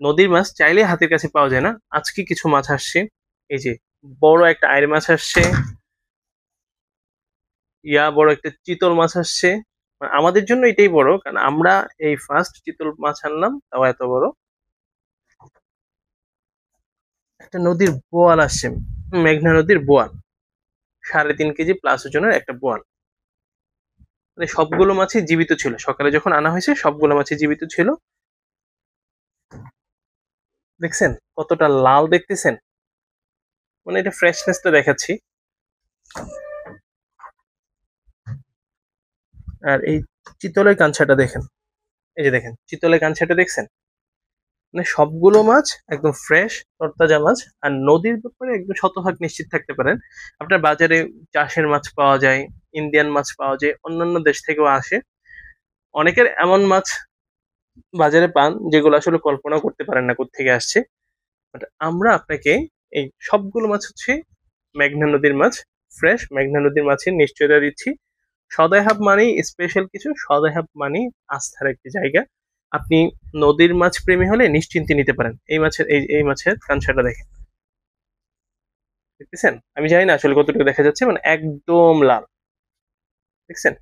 নদীর মাছ চাইলে হাতের কাছে পাওয়া যায় না। আজকে কিছু মাছ আসছে, এই যে বড় একটা আইড় মাছ আসছে, বড় একটা চিতল মাছ আসছে। মানে আমাদের জন্য এটাই বড়, কারণ আমরা এই ফার্স্ট চিতল মাছ আনলাম, তাও এত বড়। একটা নদীর বোয়াল আসছে, মেঘনা নদীর বোয়াল, 3.5 কেজি প্লাস ওজনের একটা বোয়াল। মানে সবগুলো মাছই জীবিত ছিল, সকালে যখন আনা হয়েছে সবগুলো মাছই জীবিত ছিল। দেখছেন কতটা লাল দেখতেছেন, মানে এটা ফ্রেশনেসটা দেখাচ্ছি। আর এই চিতলের কাঞ্চাটা দেখেন, এই যে দেখেন চিতলের কাঞ্চাটা দেখছেন, মানে সবগুলো মাছ একদম ফ্রেশ তরতাজা মাছ। আর নদীর ব্যাপারে একদম শতভাগ নিশ্চিত থাকতে পারেন, আপনার বাজারে চাষের মাছ পাওয়া যায়, ইন্ডিয়ান মাছ পাওয়া যায়, অন্যান্য দেশ থেকেও আসে। অনেকের এমন মাছ বাজারে পান যেগুলো আসলে কল্পনা করতে পারেন না কোত্থেকে আসছে। বাট আমরা আপনাকে এই সবগুলো মাছ হচ্ছে মেঘনা নদীর মাছ, ফ্রেশ মেঘনা নদীর মাছের নিশ্চয়তা দিচ্ছি। সদয় হাব মানেই স্পেশাল কিছু, সদয় হাব মানেই আস্থার একটি জায়গা। আপনি নদীর মাছ প্রেমী হলে নিশ্চিন্তে নিতে পারেন। এই মাছের এই মাছের কাঞ্চাটা দেখেন, দেখতেছেন? আমি জানি না আসলে কতটুকু দেখা যাচ্ছে, মানে একদম লাল, দেখছেন?